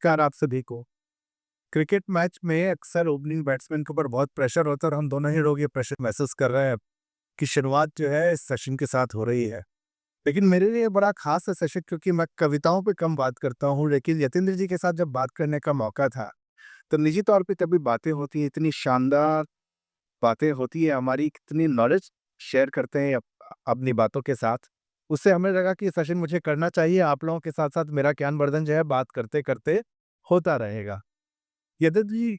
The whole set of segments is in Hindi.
नमस्कार आप सभी को। क्रिकेट मैच में अक्सर ओपनिंग बैट्समैन के ऊपर बहुत प्रेशर होता है और हम दोनों ही लोग ये प्रेशर महसूस कर रहे हैं कि शुरुआत जो है इस सेशन के साथ हो रही है। लेकिन मेरे लिए बड़ा खास है सेशन क्योंकि मैं कविताओं पे कम बात करता हूँ, लेकिन यतीन्द्र जी के साथ जब बात करने का मौका था, तो निजी तौर पे कभी बातें होती हैं, इतनी शानदार बातें होती है हमारी, कितनी नॉलेज शेयर करते हैं अपनी बातों के साथ। उससे हमें लगा कि ये सेशन मुझे करना चाहिए, आप लोगों के साथ-साथ मेरा ज्ञानवर्धन जो है बात करते-करते होता रहेगा। यदि जी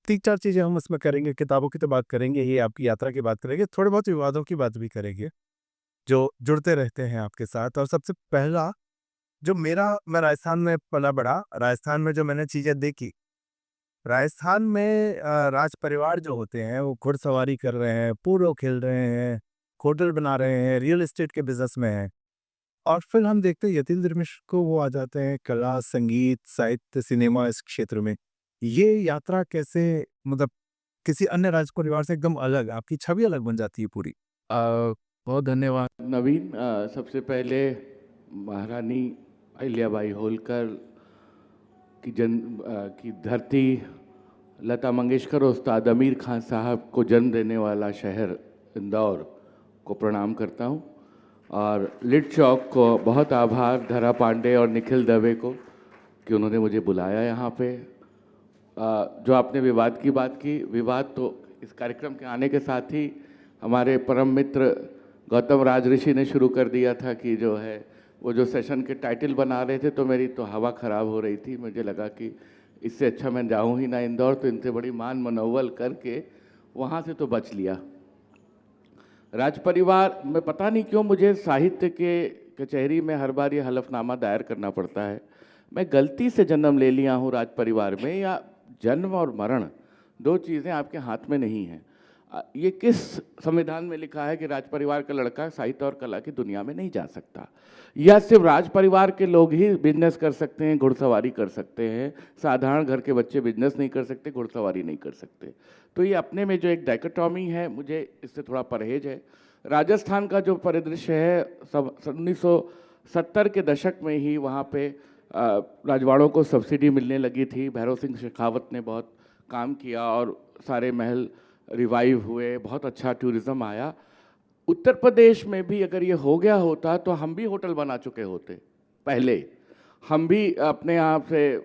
3-4 चीज़ें हम उसमें करेंगे, किताबों की तो बात करेंगे ही, आपकी यात्रा की बात करेंगे, थोड़े बहुत विवादों की बात भी करेंगे, जो जुड़ते रहते हैं आपके साथ। और सबसे पहला जो मैं राजस्थान में पला-बड़ा, राजस्थान में जो मैंने चीज़ें देखी, राजस्थान में राज परिवार जो होते हैं, वो घुड़सवारी कर रहे हैं, पोलो खेल रहे हैं, होटल बना रहे हैं, रियल एस्टेट के बिज़नेस में हैं। और फिर हम देखते हैं यतीन्द्र मिश्र को, वो आ जाते हैं कला, संगीत, साहित्य, सिनेमा इस क्षेत्र में। ये यात्रा कैसे मतलब किसी अन्य राज परिवार से एकदम अलग, आपकी छवि अलग बन जाती है पूरी। बहुत धन्यवाद नवीन। सबसे पहले महारानी अहिल्याबाई होलकर की धरती, लता मंगेशकर और उस्ताद अमीर खान साहब को जन्म देने वाला शहर इंदौर को प्रणाम करता हूँ। और लिट चौक को बहुत आभार, धरा पांडे और निखिल दवे को, कि उन्होंने मुझे बुलाया यहाँ पे। जो आपने विवाद की बात की, विवाद तो इस कार्यक्रम के आने के साथ ही हमारे परम मित्र गौतम राज ऋषि ने शुरू कर दिया था कि जो है वो जो सेशन के टाइटल बना रहे थे, तो मेरी तो हवा ख़राब हो रही थी। मुझे लगा कि इससे अच्छा मैं जाऊँ ही ना इंदौर, तो इनसे बड़ी मान मनोवल करके वहाँ से तो बच लिया। राज परिवार में पता नहीं क्यों मुझे साहित्य के कचहरी में हर बार ये हलफनामा दायर करना पड़ता है। मैं गलती से जन्म ले लिया हूँ राज परिवार में, या जन्म और मरण दो चीज़ें आपके हाथ में नहीं हैं। ये किस संविधान में लिखा है कि राज परिवार का लड़का साहित्य और कला की दुनिया में नहीं जा सकता, या सिर्फ राज परिवार के लोग ही बिजनेस कर सकते हैं, घुड़सवारी कर सकते हैं, साधारण घर के बच्चे बिजनेस नहीं कर सकते, घुड़सवारी नहीं कर सकते? तो ये अपने में जो एक डायकोटॉमी है, मुझे इससे थोड़ा परहेज है। राजस्थान का जो परिदृश्य है, सब 1970 के दशक में ही वहाँ पे राजवाड़ों को सब्सिडी मिलने लगी थी। भैरव सिंह शेखावत ने बहुत काम किया और सारे महल रिवाइव हुए, बहुत अच्छा टूरिज़्म आया। उत्तर प्रदेश में भी अगर ये हो गया होता तो हम भी होटल बना चुके होते पहले। हम भी अपने आप से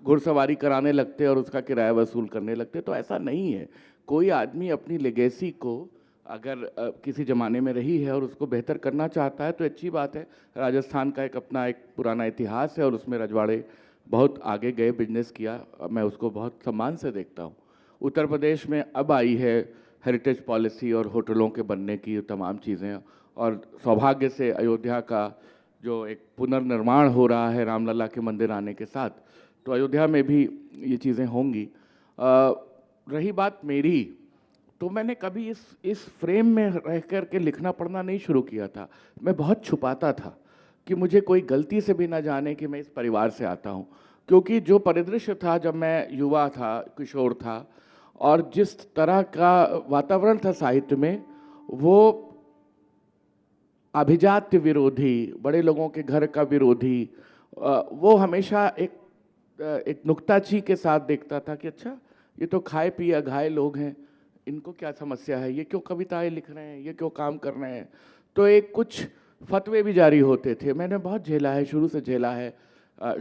घुड़सवारी कराने लगते और उसका किराया वसूल करने लगते। तो ऐसा नहीं है। कोई आदमी अपनी लेगेसी को अगर किसी ज़माने में रही है और उसको बेहतर करना चाहता है तो अच्छी बात है। राजस्थान का एक अपना एक पुराना इतिहास है और उसमें रजवाड़े बहुत आगे गए, बिजनेस किया, मैं उसको बहुत सम्मान से देखता हूँ। उत्तर प्रदेश में अब आई है हेरिटेज पॉलिसी और होटलों के बनने की तमाम चीज़ें, और सौभाग्य से अयोध्या का जो एक पुनर्निर्माण हो रहा है रामलला के मंदिर आने के साथ, तो अयोध्या में भी ये चीज़ें होंगी। रही बात मेरी, तो मैंने कभी इस फ्रेम में रह कर के लिखना पढ़ना नहीं शुरू किया था। मैं बहुत छुपाता था कि मुझे कोई गलती से भी ना जाने कि मैं इस परिवार से आता हूँ, क्योंकि जो परिदृश्य था जब मैं युवा था, किशोर था, और जिस तरह का वातावरण था साहित्य में, वो अभिजात्य विरोधी, बड़े लोगों के घर का विरोधी, वो हमेशा एक नुक्ताची के साथ देखता था कि अच्छा, ये तो खाए पिए घाये लोग हैं, इनको क्या समस्या है, ये क्यों कविताएं लिख रहे हैं, ये क्यों काम कर रहे हैं। तो एक कुछ फतवे भी जारी होते थे। मैंने बहुत झेला है, शुरू से झेला है।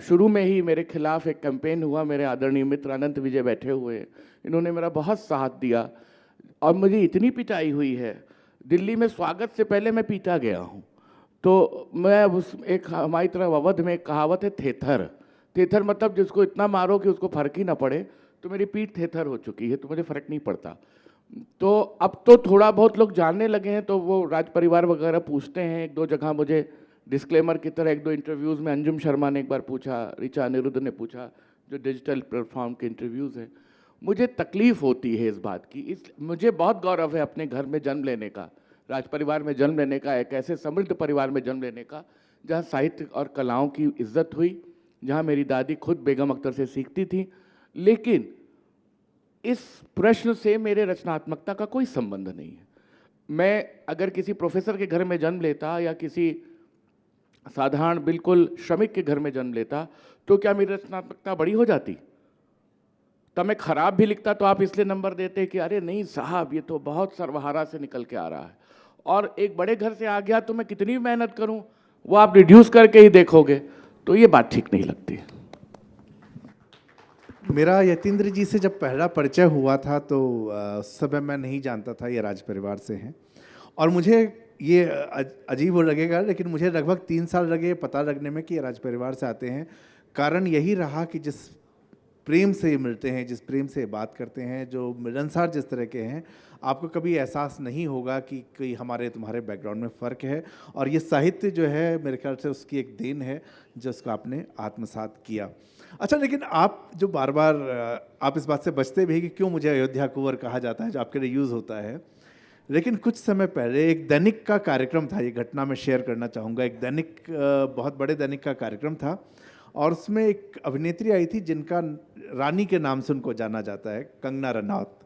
शुरू में ही मेरे खिलाफ एक कैंपेन हुआ, मेरे आदरणीय मित्र अनंत विजय बैठे हुए, इन्होंने मेरा बहुत साथ दिया और मुझे इतनी पिटाई हुई है। दिल्ली में स्वागत से पहले मैं पीटा गया हूँ। तो मैं उस एक हमारी तरफ अवध में एक कहावत है, थेथर। थेथर मतलब जिसको इतना मारो कि उसको फर्क ही ना पड़े। तो मेरी पीठ थेथर हो चुकी है, तो मुझे फ़र्क नहीं पड़ता। तो अब तो थोड़ा बहुत लोग जानने लगे हैं, तो वो राज परिवार वगैरह पूछते हैं। एक दो जगह मुझे डिस्क्लेमर की तरह एक दो इंटरव्यूज़ में अंजुम शर्मा ने एक बार पूछा, ऋचा अनिरुद्ध ने पूछा, जो डिजिटल प्लेटफॉर्म के इंटरव्यूज़ हैं। मुझे तकलीफ़ होती है इस बात की। मुझे बहुत गौरव है अपने घर में जन्म लेने का, राज परिवार में जन्म लेने का, एक ऐसे समृद्ध परिवार में जन्म लेने का जहाँ साहित्य और कलाओं की इज्जत हुई, जहाँ मेरी दादी खुद बेगम अख्तर से सीखती थी। लेकिन इस प्रश्न से मेरे रचनात्मकता का कोई संबंध नहीं है। मैं अगर किसी प्रोफेसर के घर में जन्म लेता या किसी साधारण बिल्कुल श्रमिक के घर में जन्म लेता तो क्या मेरी रचनात्मकता बड़ी हो जाती? तब मैं खराब भी लिखता तो आप इसलिए नंबर देते कि अरे नहीं साहब ये तो बहुत सर्वहारा से निकल के आ रहा है। और एक बड़े घर से आ गया तो मैं कितनी मेहनत करूं वो आप रिड्यूस करके ही देखोगे, तो ये बात ठीक नहीं लगती। मेरा यतीन्द्र जी से जब पहला परिचय हुआ था तो उस समय मैं नहीं जानता था ये राज परिवार से हैं, और मुझे ये अजीब हो लगेगा लेकिन मुझे लगभग 3 साल लगे पता लगने में कि ये राज परिवार से आते हैं। कारण यही रहा कि जिस प्रेम से ये मिलते हैं, जिस प्रेम से बात करते हैं, जो मिलनसार जिस तरह के हैं, आपको कभी एहसास नहीं होगा कि कोई हमारे तुम्हारे बैकग्राउंड में फ़र्क है। और ये साहित्य जो है मेरे ख्याल से उसकी एक देन है जिसको आपने आत्मसात किया। अच्छा, लेकिन आप जो बार बार आप इस बात से बचते भी हैं कि क्यों मुझे अयोध्या कुंवर कहा जाता है, जो आपके लिए यूज़ होता है, लेकिन कुछ समय पहले एक दैनिक का कार्यक्रम था, ये घटना मैं शेयर करना चाहूँगा। एक दैनिक बहुत बड़े दैनिक का कार्यक्रम था और उसमें एक अभिनेत्री आई थी जिनका रानी के नाम से उनको जाना जाता है, कंगना रनौत।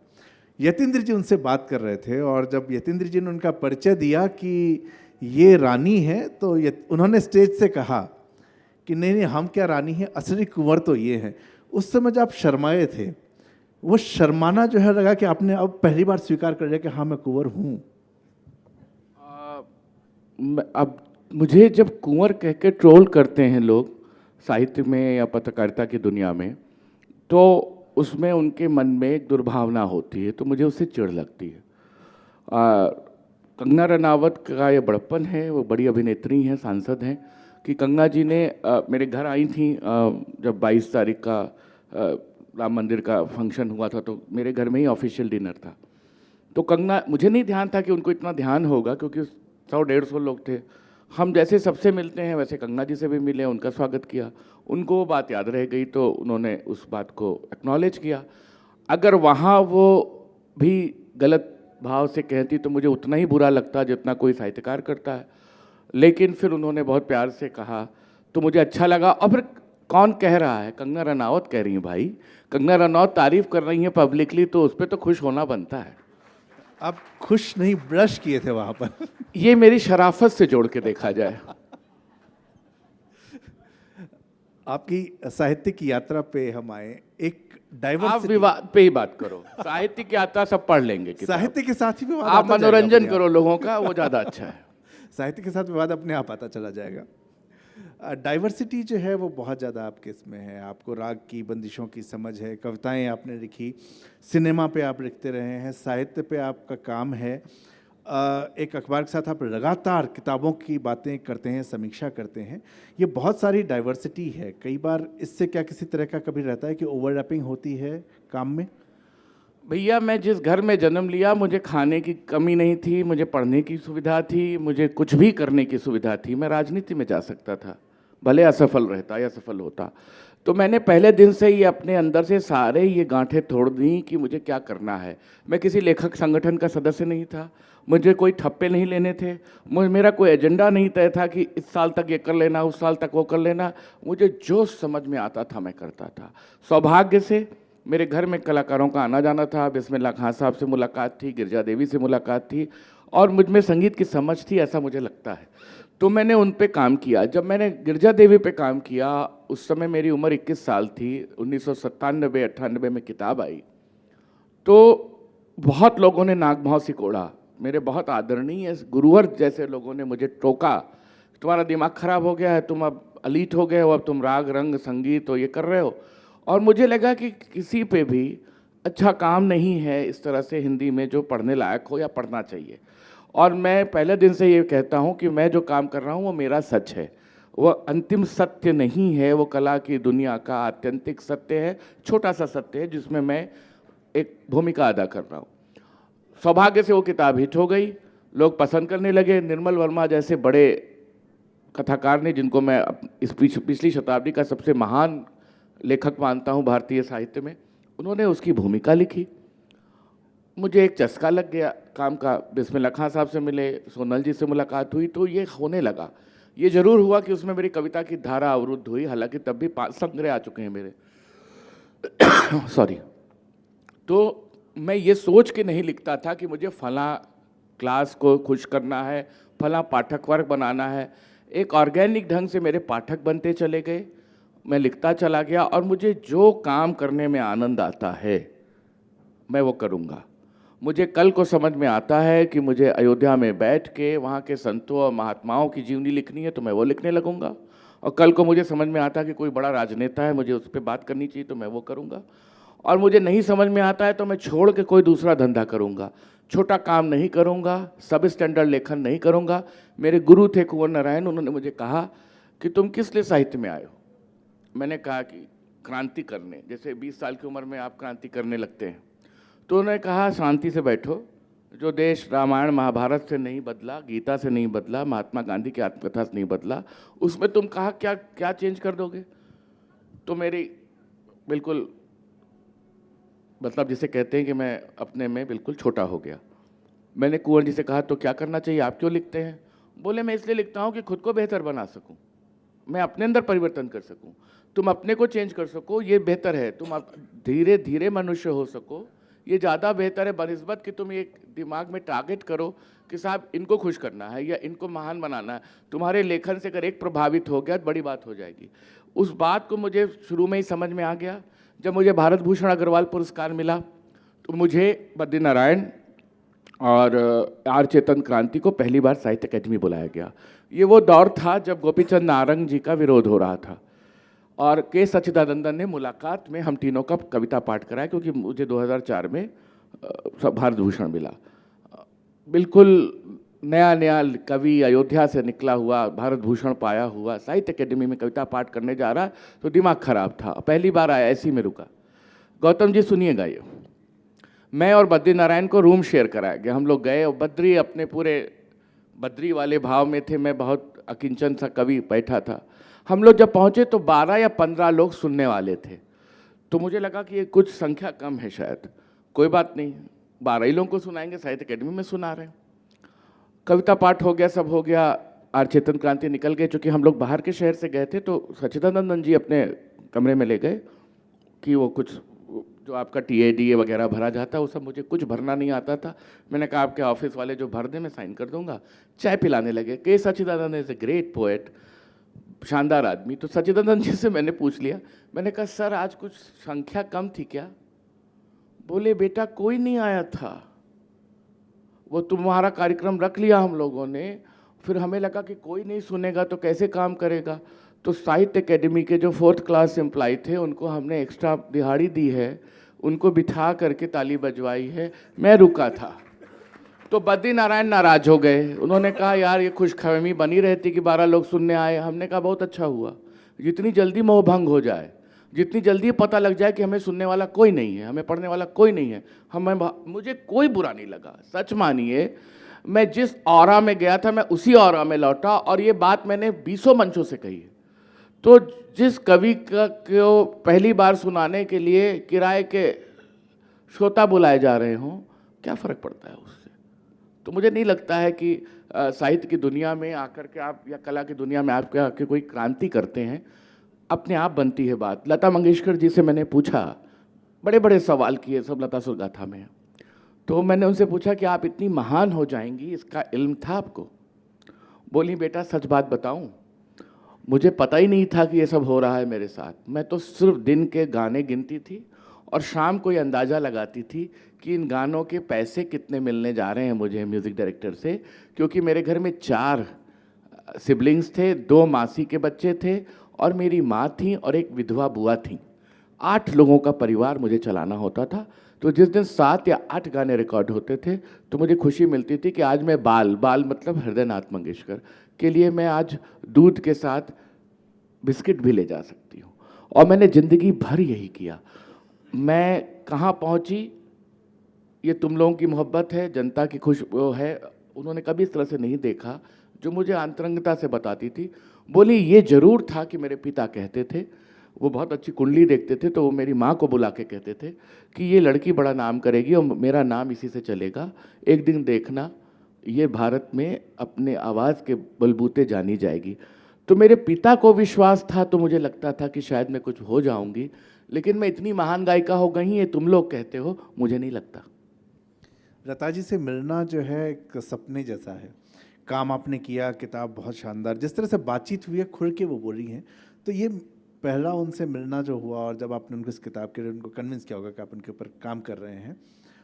यतीन्द्र जी उनसे बात कर रहे थे और जब यतीन्द्र जी ने उनका परिचय दिया कि ये रानी है तो उन्होंने स्टेज से कहा कि नहीं नहीं हम क्या रानी हैं, असली कुंवर तो ये हैं। उस समय जब आप शर्माए थे, वो शर्माना जो है लगा कि आपने अब पहली बार स्वीकार कर लिया कि हाँ मैं कुंवर हूँ। अब मुझे जब कुंवर कह के ट्रोल करते हैं लोग साहित्य में या पत्रकारिता की दुनिया में, तो उसमें उनके मन में एक दुर्भावना होती है, तो मुझे उससे चिढ़ लगती है। कंगना रनावत का ये बड़प्पन है, वो बड़ी अभिनेत्री हैं, सांसद हैं, कि कंगना जी ने मेरे घर आई थी जब 22 तारीख का राम मंदिर का फंक्शन हुआ था, तो मेरे घर में ही ऑफिशियल डिनर था। तो कंगना, मुझे नहीं ध्यान था कि उनको इतना ध्यान होगा क्योंकि 100-150 लोग थे। हम जैसे सबसे मिलते हैं वैसे कंगना जी से भी मिले, उनका स्वागत किया। उनको वो बात याद रह गई तो उन्होंने उस बात को एक्नॉलेज किया। अगर वहाँ वो भी गलत भाव से कहती तो मुझे उतना ही बुरा लगता जितना कोई साहित्यकार करता है, लेकिन फिर उन्होंने बहुत प्यार से कहा तो मुझे अच्छा लगा। और फिर कौन कह रहा है? कंगना रनावत कह रही हैं भाई, कंगना रनावत तारीफ कर रही हैं पब्लिकली, तो उस पर तो खुश होना बनता है। आप खुश नहीं, ब्लश किए थे वहां पर। ये मेरी शराफत से जोड़ के देखा जाए। आपकी साहित्य की यात्रा पे हम आए, एक आप डाइवर्सिटी। विवाद पे ही बात करो, साहित्य की यात्रा सब पढ़ लेंगे किताब। साहित्य के साथ ही विवाद आप आता जाएगा मनोरंजन अपने करो लोगों का, वो ज़्यादा अच्छा है। आप। साहित्य के साथ विवाद अपने आप आता चला जाएगा। डाइवर्सिटी जो है वो बहुत ज़्यादा आपके इसमें है। आपको राग की बंदिशों की समझ है, कविताएं आपने लिखी, सिनेमा पे आप लिखते रहे हैं, साहित्य पे आपका काम है। एक अखबार के साथ आप लगातार किताबों की बातें करते हैं, समीक्षा करते हैं। ये बहुत सारी डाइवर्सिटी है। कई बार इससे क्या किसी तरह का कभी रहता है कि ओवरलैपिंग होती है काम में? भैया, मैं जिस घर में जन्म लिया, मुझे खाने की कमी नहीं थी, मुझे पढ़ने की सुविधा थी, मुझे कुछ भी करने की सुविधा थी। मैं राजनीति में जा सकता था, भले असफल रहता या सफल होता। तो मैंने पहले दिन से ही अपने अंदर से सारे ये गांठें तोड़ दी कि मुझे क्या करना है। मैं किसी लेखक संगठन का सदस्य नहीं था, मुझे कोई ठप्पे नहीं लेने थे, मेरा कोई एजेंडा नहीं तय था कि इस साल तक ये कर लेना, उस साल तक वो कर लेना। मुझे जो समझ में आता था मैं करता था। सौभाग्य से मेरे घर में कलाकारों का आना जाना था। बिस्मिल्लाह खान साहब से मुलाकात थी, गिरजा देवी से मुलाकात थी, और मुझ में संगीत की समझ थी, ऐसा मुझे लगता है। तो मैंने उन पे काम किया। जब मैंने गिरजा देवी पे काम किया, उस समय मेरी उम्र 21 साल थी। 1997-98 में किताब आई, तो बहुत लोगों ने नाक भाव सिकोड़ा। मेरे बहुत आदरणीय गुरुवर जैसे लोगों ने मुझे टोका, तुम्हारा दिमाग खराब हो गया है, तुम अब अलीट हो गए हो, अब तुम राग रंग संगीत तो ये कर रहे हो। और मुझे लगा कि किसी पे भी अच्छा काम नहीं है इस तरह से हिंदी में जो पढ़ने लायक हो या पढ़ना चाहिए। और मैं पहले दिन से ये कहता हूँ कि मैं जो काम कर रहा हूँ वो मेरा सच है, वो अंतिम सत्य नहीं है, वो कला की दुनिया का आत्यंतिक सत्य है, छोटा सा सत्य है जिसमें मैं एक भूमिका अदा कर रहा हूँ। सौभाग्य से वो किताब हिट हो गई, लोग पसंद करने लगे। निर्मल वर्मा जैसे बड़े कथाकार ने, जिनको मैं इस पिछली शताब्दी का सबसे महान लेखक मानता हूँ भारतीय साहित्य में, उन्होंने उसकी भूमिका लिखी। मुझे एक चस्का लग गया काम का। बिस्मिल्लाह खान साहब से मिले, सोनल जी से मुलाकात हुई, तो ये होने लगा। ये जरूर हुआ कि उसमें मेरी कविता की धारा अवरुद्ध हुई, हालांकि तब भी 5 संग्रह आ चुके हैं मेरे। सॉरी। तो मैं ये सोच के नहीं लिखता था कि मुझे फला क्लास को खुश करना है, फला पाठक वर्ग बनाना है। एक ऑर्गेनिक ढंग से मेरे पाठक बनते चले गए, मैं लिखता चला गया और मुझे जो काम करने में आनंद आता है मैं वो करूँगा। मुझे कल को समझ में आता है कि मुझे अयोध्या में बैठ के वहाँ के संतों और महात्माओं की जीवनी लिखनी है तो मैं वो लिखने लगूंगा, और कल को मुझे समझ में आता है कि कोई बड़ा राजनेता है, मुझे उस पर बात करनी चाहिए तो मैं वो करूँगा, और मुझे नहीं समझ में आता है तो मैं छोड़ के कोई दूसरा धंधा करूँगा। छोटा काम नहीं करूँगा, सब स्टैंडर्ड लेखन नहीं करूँगा। मेरे गुरु थे कुंवर नारायण, उन्होंने मुझे कहा कि तुम किस लिए साहित्य में आए हो? मैंने कहा कि क्रांति करने, जैसे 20 साल की उम्र में आप क्रांति करने लगते हैं। तो उन्होंने कहा शांति से बैठो, जो देश रामायण महाभारत से नहीं बदला, गीता से नहीं बदला, महात्मा गांधी की आत्मकथा से नहीं बदला, उसमें तुम कहा क्या क्या चेंज कर दोगे? तो मेरी बिल्कुल मतलब जिसे कहते हैं कि मैं अपने में बिल्कुल छोटा हो गया। मैंने कुंवर जी से कहा तो क्या करना चाहिए, आप क्यों लिखते हैं? बोले मैं इसलिए लिखता हूँ कि खुद को बेहतर बना सकूँ, मैं अपने अंदर परिवर्तन कर सकूँ। तुम अपने को चेंज कर सको ये बेहतर है, तुम धीरे धीरे मनुष्य हो सको ये ज़्यादा बेहतर है बनिस्बत कि तुम एक दिमाग में टारगेट करो कि साहब इनको खुश करना है या इनको महान बनाना है। तुम्हारे लेखन से अगर एक प्रभावित हो गया तो बड़ी बात हो जाएगी। उस बात को मुझे शुरू में ही समझ में आ गया। जब मुझे भारत भूषण अग्रवाल पुरस्कार मिला तो मुझे बद्रीनारायण और आर चेतन क्रांति को पहली बार साहित्य अकेडमी बुलाया गया। ये वो दौर था जब गोपीचंद नारंग जी का विरोध हो रहा था और के सच्चिदानंदन ने मुलाकात में हम तीनों का कविता पाठ कराया, क्योंकि मुझे 2004 में भारत भूषण मिला। बिल्कुल नया नया कवि अयोध्या से निकला हुआ, भारत भूषण पाया हुआ, साहित्य अकेडमी में कविता पाठ करने जा रहा तो दिमाग खराब था। पहली बार आया, ऐसी में रुका। गौतम जी सुनिएगा, ये मैं और बद्रीनारायण को रूम शेयर कराया गया। हम लोग गए और बद्री अपने पूरे बद्री वाले भाव में थे, मैं बहुत अकिंचन सा कवि बैठा था। हम लोग जब पहुंचे तो 12 या 15 लोग सुनने वाले थे, तो मुझे लगा कि ये कुछ संख्या कम है शायद, कोई बात नहीं 12 ही लोगों को सुनाएंगे, साहित्य अकेडमी में सुना रहे हैं। कविता पाठ हो गया, सब हो गया, आर चेतन क्रांति निकल गए। चूँकि हम लोग बाहर के शहर से गए थे तो सच्चिदानंदन जी अपने कमरे में ले गए कि वो कुछ जो आपका TADA वगैरह भरा जाता है वो सब मुझे कुछ भरना नहीं आता था। मैंने कहा आपके ऑफिस वाले जो भर दें मैं साइन कर दूंगा। चाय पिलाने लगे। के सच्चिदानंद इज ए ग्रेट पोएट, शानदार आदमी। तो सच्चिदानंद जी से मैंने पूछ लिया, मैंने कहा सर आज कुछ संख्या कम थी क्या? बोले बेटा कोई नहीं आया था, वो तुम्हारा कार्यक्रम रख लिया हम लोगों ने, फिर हमें लगा कि कोई नहीं सुनेगा तो कैसे काम करेगा, तो साहित्य अकेडमी के जो 4th क्लास एम्प्लॉय थे उनको हमने एक्स्ट्रा दिहाड़ी दी है, उनको बिठा करके ताली बजवाई है। मैं रुका था तो बद्रीनारायण नाराज हो गए। उन्होंने कहा यार ये खुशफहमी बनी रहती कि 12 लोग सुनने आए। हमने कहा बहुत अच्छा हुआ, जितनी जल्दी मोह भंग हो जाए, जितनी जल्दी पता लग जाए कि हमें सुनने वाला कोई नहीं है, हमें पढ़ने वाला कोई नहीं है, मुझे कोई बुरा नहीं लगा। सच मानिए मैं जिस ऑरा में गया था मैं उसी ऑरा में लौटा, और ये बात मैंने 20 मंचों से कही है। तो जिस कवि को पहली बार सुनाने के लिए किराए के श्रोता बुलाए जा रहे हों, क्या फ़र्क पड़ता है उससे? तो मुझे नहीं लगता है कि साहित्य की दुनिया में आकर के आप या कला की दुनिया में आप आके कोई क्रांति करते हैं, अपने आप बनती है बात। लता मंगेशकर जी से मैंने पूछा, बड़े बड़े सवाल किए सब लता सुरगाथा में, तो मैंने उनसे पूछा कि आप इतनी महान हो जाएंगी इसका इल्म था आपको? बोली बेटा सच बात बताऊं, मुझे पता ही नहीं था कि ये सब हो रहा है मेरे साथ। मैं तो सिर्फ दिन के गाने गिनती थी और शाम को ये अंदाज़ा लगाती थी कि इन गानों के पैसे कितने मिलने जा रहे हैं मुझे म्यूज़िक डायरेक्टर से, क्योंकि मेरे घर में 4 सिबलिंग्स थे, 2 मासी के बच्चे थे और मेरी माँ थी और एक विधवा बुआ थी। 8 लोगों का परिवार मुझे चलाना होता था। तो जिस दिन 7 या 8 गाने रिकॉर्ड होते थे तो मुझे खुशी मिलती थी कि आज मैं बाल मतलब हृदयनाथ मंगेशकर के लिए मैं आज दूध के साथ बिस्किट भी ले जा सकती हूँ। और मैंने ज़िंदगी भर यही किया। मैं कहाँ पहुँची ये तुम लोगों की मोहब्बत है, जनता की खुश वो है। उन्होंने कभी इस तरह से नहीं देखा, जो मुझे अंतरंगता से बताती थी। बोली ये ज़रूर था कि मेरे पिता कहते थे, वो बहुत अच्छी कुंडली देखते थे, तो वो मेरी माँ को बुला के कहते थे कि ये लड़की बड़ा नाम करेगी और मेरा नाम इसी से चलेगा, एक दिन देखना ये भारत में अपने आवाज़ के बलबूते जानी जाएगी। तो मेरे पिता को विश्वास था, तो मुझे लगता था कि शायद मैं कुछ हो जाऊंगी, लेकिन मैं इतनी महान गायिका हो गई ये तुम लोग कहते हो, मुझे नहीं लगता। लता जी से मिलना जो है एक सपने जैसा है। काम आपने किया, किताब बहुत शानदार, जिस तरह से बातचीत हुई है खुल के वो बोल रही हैं, तो ये पहला उनसे मिलना जो हुआ और जब आपने उनको इस किताब के लिए उनको कन्विंस किया होगा कि आप उनके ऊपर काम कर रहे हैं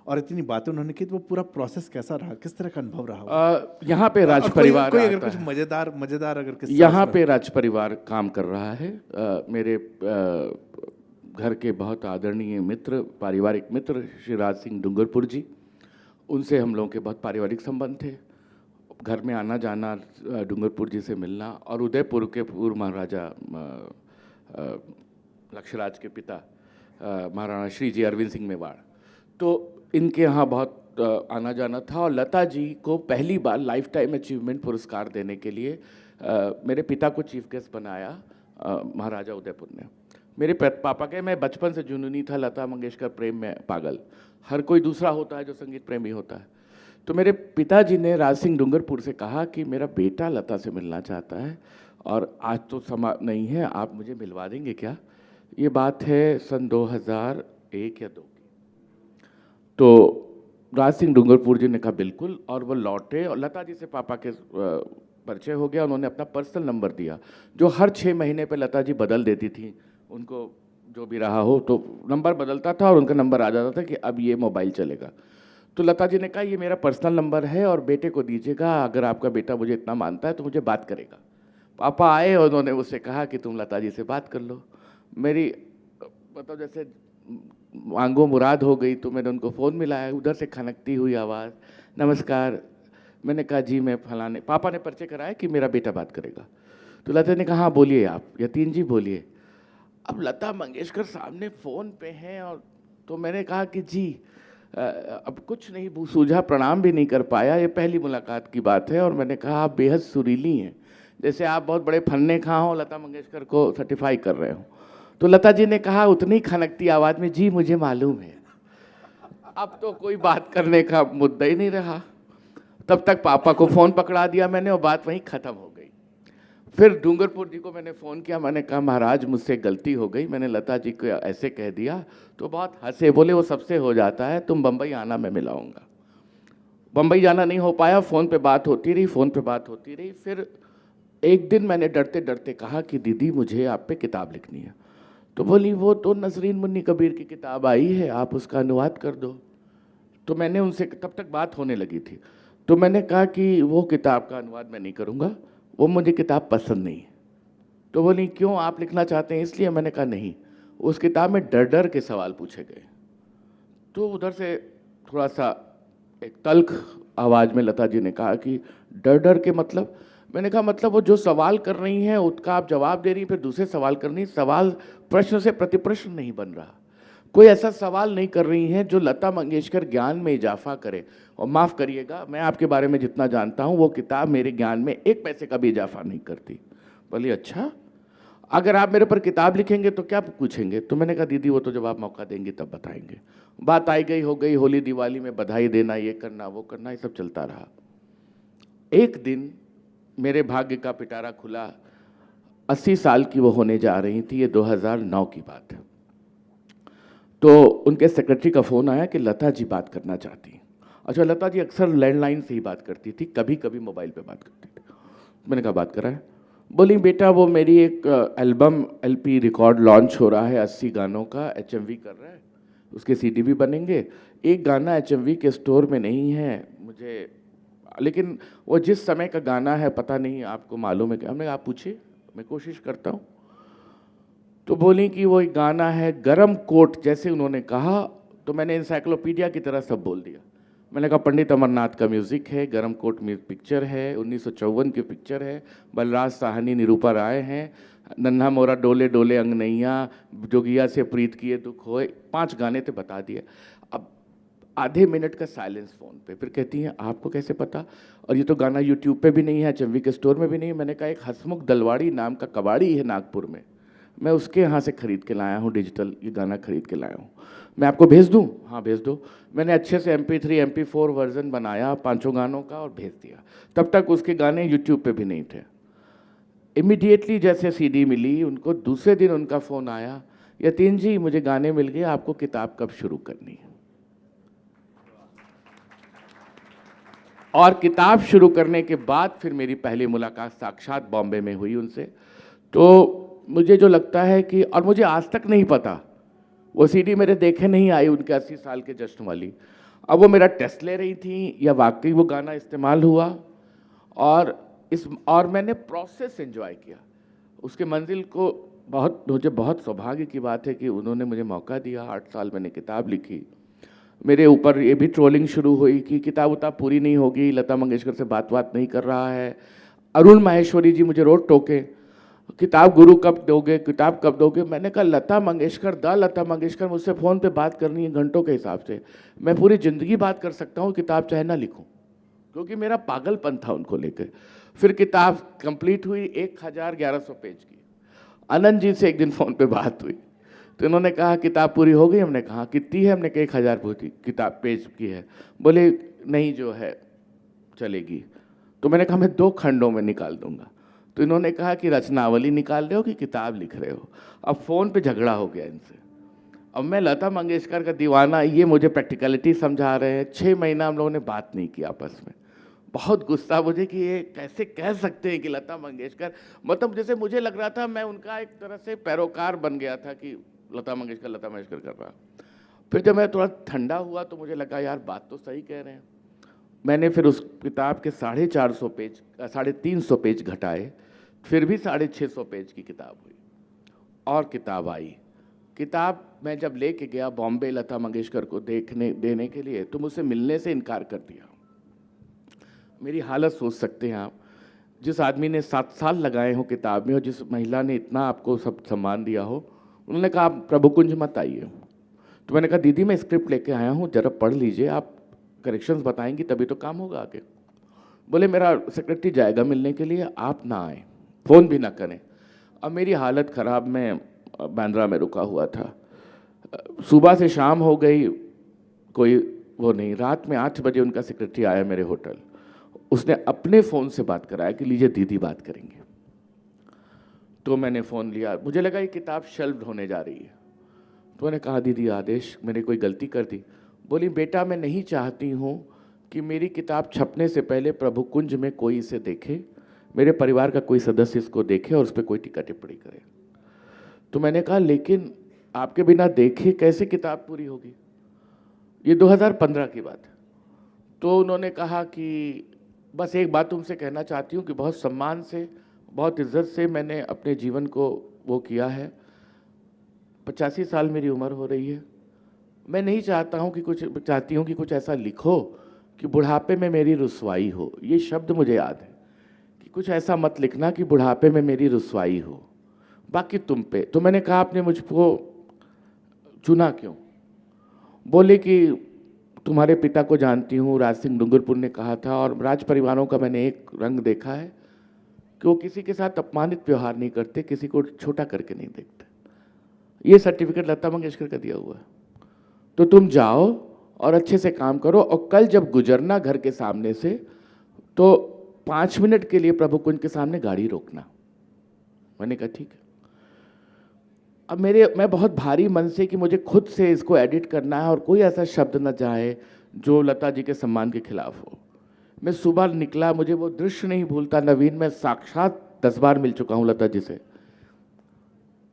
और इतनी बातें उन्होंने की, तो वो पूरा प्रोसेस कैसा रहा, किस तरह का अनुभव रहा वो? यहाँ पे राज और परिवार कोई अगर आता कुछ है। मजेदार अगर किस्सा यहाँ उसमें- पे राज परिवार काम कर रहा है। मेरे घर के बहुत आदरणीय मित्र, पारिवारिक मित्र श्री राज सिंह डूंगरपुर जी, उनसे हम लोगों के बहुत पारिवारिक संबंध थे। घर में आना जाना, डूंगरपुर जी से मिलना, और उदयपुर के पूर्व महाराजा लक्षराज के पिता महाराणा श्री जी अरविंद सिंह मेवाड़, तो इनके यहाँ बहुत आना जाना था। और लता जी को पहली बार लाइफ टाइम अचीवमेंट पुरस्कार देने के लिए मेरे पिता को चीफ गेस्ट बनाया महाराजा उदयपुर ने। मेरे पापा के, मैं बचपन से जुनूनी था लता मंगेशकर प्रेम में पागल, हर कोई दूसरा होता है जो संगीत प्रेमी होता है। तो मेरे पिताजी ने राज सिंह डूंगरपुर से कहा कि मेरा बेटा लता से मिलना चाहता है और आज तो समा नहीं है, आप मुझे मिलवा देंगे क्या? ये बात है सन 2001 या 2 की। तो राज सिंह डूंगरपुर जी ने कहा बिल्कुल, और वो लौटे और लता जी से पापा के परिचय हो गया। उन्होंने अपना पर्सनल नंबर दिया जो हर 6 महीने पे लता जी बदल देती थी, उनको जो भी रहा हो तो नंबर बदलता था और उनका नंबर आ जाता था कि अब ये मोबाइल चलेगा। तो लता जी ने कहा ये मेरा पर्सनल नंबर है और बेटे को दीजिएगा, अगर आपका बेटा मुझे इतना मानता है तो मुझे बात करेगा। पापा आए और उन्होंने उससे कहा कि तुम लता जी से बात कर लो। मेरी मतलब जैसे मांगो मुराद हो गई, तो मैंने उनको फ़ोन मिलाया, उधर से खनकती हुई आवाज़, नमस्कार। मैंने कहा जी मैं फलाने, पापा ने परिचय कराया कि मेरा बेटा बात करेगा। तो लता ने कहा हाँ बोलिए आप, यतीन जी बोलिए। अब लता मंगेशकर सामने फ़ोन पे हैं, और तो मैंने कहा कि जी अब कुछ नहीं सूझा, प्रणाम भी नहीं कर पाया, ये पहली मुलाकात की बात है। और मैंने कहा आप बेहद सुरीली हैं, जैसे आप बहुत बड़े फन्ने खा हो, लता मंगेशकर को सर्टिफाई कर रहे हो। तो लता जी ने कहा उतनी खनकती आवाज़ में, जी मुझे मालूम है। अब तो कोई बात करने का मुद्दा ही नहीं रहा। तब तक पापा को फ़ोन पकड़ा दिया मैंने और बात वहीं ख़त्म हो गई। फिर डूंगरपुर जी को मैंने फ़ोन किया, मैंने कहा महाराज मुझसे गलती हो गई, मैंने लता जी को ऐसे कह दिया। तो बहुत हंसे, बोले वो सबसे हो जाता है, तुम बम्बई आना मैं मिलाऊंगा। बम्बई जाना नहीं हो पाया, फ़ोन पे बात होती रही, फ़ोन पे बात होती रही। फिर एक दिन मैंने डरते डरते कहा कि दीदी मुझे आप पे किताब लिखनी है। तो बोली वो तो नसरीन मुन्नी कबीर की किताब आई है, आप उसका अनुवाद कर दो। तो मैंने उनसे, तब तक बात होने लगी थी, तो मैंने कहा कि वो किताब का अनुवाद मैं नहीं करूँगा, वो मुझे किताब पसंद नहीं है। तो बोली क्यों, आप लिखना चाहते हैं इसलिए? मैंने कहा नहीं, उस किताब में डर डर के सवाल पूछे गए। तो उधर से थोड़ा सा एक तल्ख आवाज़ में लता जी ने कहा कि डर डर के मतलब? मैंने कहा मतलब वो जो सवाल कर रही हैं उसका आप जवाब दे रही, फिर दूसरे सवाल कर रही, सवाल प्रश्न से प्रतिप्रश्न नहीं बन रहा। कोई ऐसा सवाल नहीं कर रही हैं जो लता मंगेशकर ज्ञान में इजाफा करे। और माफ़ करिएगा, मैं आपके बारे में जितना जानता हूँ वो किताब मेरे ज्ञान में 1 पैसे का भी इजाफा नहीं करती। बोली अच्छा, अगर आप मेरे पर किताब लिखेंगे तो क्या पूछेंगे? तो मैंने कहा दीदी वो तो जब आप मौका देंगे तब बताएंगे। बात आई गई हो गई, होली दिवाली में बधाई देना, ये करना वो करना, ये सब चलता रहा। एक दिन मेरे भाग्य का पिटारा खुला। 80 साल की वो होने जा रही थी, ये 2009 की बात है। तो उनके सेक्रेटरी का फ़ोन आया कि लता जी बात करना चाहती हैं। अच्छा, लता जी अक्सर लैंडलाइन से ही बात करती थी, कभी कभी मोबाइल पे बात करती थी। मैंने कहा बात कराएं। बोली बेटा वो मेरी एक एल्बम LP रिकॉर्ड लॉन्च हो रहा है 80 गानों का, HMV कर रहा है, उसके CD भी बनेंगे। एक गाना HMV के स्टोर में नहीं है मुझे, लेकिन वो जिस समय का गाना है पता नहीं आपको मालूम है क्या? हमने आप पूछिए, मैं कोशिश करता हूँ। तो बोली कि वो एक गाना है गरम कोट, जैसे उन्होंने कहा तो मैंने इंसाइक्लोपीडिया की तरह सब बोल दिया। मैंने कहा पंडित अमरनाथ का म्यूज़िक है, गरम कोट में पिक्चर है, 1954 की पिक्चर है, बलराज साहनी निरूपा राय हैं, नन्हा मोरा डोले डोले अंगनैया, जोगिया से प्रीत किए दुख होए, 5 गाने थे, बता दिए। अब आधे मिनट का साइलेंस फ़ोन पे। फिर कहती हैं आपको कैसे पता? और ये तो गाना यूट्यूब पे भी नहीं है, HMV के स्टोर में भी नहीं है। मैंने कहा एक हसमुख दलवाड़ी नाम का कबाड़ी है नागपुर में, मैं उसके यहाँ से ख़रीद के लाया हूँ, डिजिटल ये गाना ख़रीद के लाया हूँ, मैं आपको भेज दूँ? हाँ भेज दो। मैंने अच्छे से MP3 MP4 वर्जन बनाया 5 गानों का और भेज दिया। तब तक उसके गाने यूट्यूब पे भी नहीं थे। इमीडिएटली जैसे CD मिली उनको, दूसरे दिन उनका फ़ोन आया, यतीन जी मुझे गाने मिल गए, आपको किताब कब शुरू करनी है? और किताब शुरू करने के बाद फिर मेरी पहली मुलाकात साक्षात बॉम्बे में हुई उनसे। तो मुझे जो लगता है कि, और मुझे आज तक नहीं पता, वो सीडी मेरे देखे नहीं आई उनके 80 साल के जश्न वाली। अब वो मेरा टेस्ट ले रही थी या वाकई वो गाना इस्तेमाल हुआ, और मैंने प्रोसेस एंजॉय किया उसके मंजिल को। मुझे बहुत सौभाग्य की बात है कि उन्होंने मुझे मौका दिया। 8 साल मैंने किताब लिखी। मेरे ऊपर ये भी ट्रोलिंग शुरू हुई कि किताब उताब पूरी नहीं होगी, लता मंगेशकर से बात नहीं कर रहा है। अरुण माहेश्वरी जी मुझे रोज टोके, किताब गुरु कब दोगे, किताब कब दोगे। मैंने कहा लता मंगेशकर मुझसे फ़ोन पे बात करनी है घंटों के हिसाब से। मैं पूरी ज़िंदगी बात कर सकता हूँ, किताब चाहे ना लिखूँ, क्योंकि मेरा पागलपन था उनको लेकर। फिर किताब कंप्लीट हुई 1100 पेज की। आनंद जी से एक दिन फ़ोन पे बात हुई तो इन्होंने कहा किताब पूरी हो गई। हमने कहा कितनी है? हमने कहा 1000 किताब पेज की है। बोले नहीं जो है चलेगी। तो मैंने कहा मैं 2 खंडों में निकाल दूंगा। तो इन्होंने कहा कि रचनावली निकाल रहे हो कि किताब लिख रहे हो? अब फ़ोन पे झगड़ा हो गया इनसे। अब मैं लता मंगेशकर का दीवाना, ये मुझे प्रैक्टिकलिटी समझा रहे हैं। 6 महीना हम लोगों ने बात नहीं की आपस में। बहुत गुस्सा मुझे कि ये कैसे कह सकते हैं कि लता मंगेशकर, मतलब जैसे मुझे लग रहा था मैं उनका एक तरह से पैरोकार बन गया था कि लता मंगेशकर कर रहा। फिर जब मैं थोड़ा ठंडा हुआ तो मुझे लगा यार बात तो सही कह रहे हैं। मैंने फिर उस किताब के 350 पेज घटाए, फिर भी 650 पेज की किताब हुई और किताब आई। किताब मैं जब लेके गया बॉम्बे लता मंगेशकर को देने के लिए, तो मुझसे मिलने से इनकार कर दिया। मेरी हालत सोच सकते हैं आप, जिस आदमी ने 7 साल लगाए हो किताब में और जिस महिला ने इतना आपको सब सम्मान दिया हो, उन्होंने कहा आप प्रभु कुंज मत आइए। तो मैंने कहा दीदी मैं स्क्रिप्ट लेके आया हूँ, जरा पढ़ लीजिए, आप करेक्शंस बताएंगी तभी तो काम होगा आगे। बोले मेरा सेक्रेटरी जाएगा मिलने के लिए, आप ना आए, फ़ोन भी ना करें। अब मेरी हालत ख़राब, मैं बांद्रा में रुका हुआ था। सुबह से शाम हो गई, कोई वो नहीं। रात में 8 बजे उनका सेक्रेटरी आया मेरे होटल। उसने अपने फ़ोन से बात कराया कि लीजिए दीदी बात करेंगे। तो मैंने फ़ोन लिया, मुझे लगा ये किताब शेल्व्ड होने जा रही है। तो मैंने कहा दीदी आदेश, मैंने कोई गलती कर दी? बोली बेटा मैं नहीं चाहती हूँ कि मेरी किताब छपने से पहले प्रभु कुंज में कोई इसे देखे, मेरे परिवार का कोई सदस्य इसको देखे और उस पर कोई टिक्का टिप्पणी करे। तो मैंने कहा लेकिन आपके बिना देखे कैसे किताब पूरी होगी? ये 2015 की बात है। तो उन्होंने कहा कि बस एक बात तुमसे कहना चाहती हूँ कि बहुत सम्मान से, बहुत इज्जत से मैंने अपने जीवन को वो किया है। 85 साल मेरी उम्र हो रही है। मैं नहीं चाहती हूँ कि कुछ ऐसा लिखो कि बुढ़ापे में मेरी रुसवाई हो। ये शब्द मुझे याद है कि कुछ ऐसा मत लिखना कि बुढ़ापे में मेरी रुसवाई हो, बाकी तुम पे। तो मैंने कहा आपने मुझको चुना क्यों? बोले कि तुम्हारे पिता को जानती हूँ, राज सिंह डूंगरपुर ने कहा था, और राज परिवारों का मैंने एक रंग देखा है कि वो किसी के साथ अपमानित व्यवहार नहीं करते, किसी को छोटा करके नहीं देखते। ये सर्टिफिकेट लता मंगेशकर का दिया हुआ है। तो तुम जाओ और अच्छे से काम करो, और कल जब गुजरना घर के सामने से तो 5 मिनट के लिए प्रभु कुंज के सामने गाड़ी रोकना। मैंने कहा ठीक है। अब मैं बहुत भारी मन से कि मुझे खुद से इसको एडिट करना है और कोई ऐसा शब्द न जाए जो लता जी के सम्मान के खिलाफ हो। मैं सुबह निकला, मुझे वो दृश्य नहीं भूलता। नवीन, मैं साक्षात 10 बार मिल चुका हूँ लता जी से।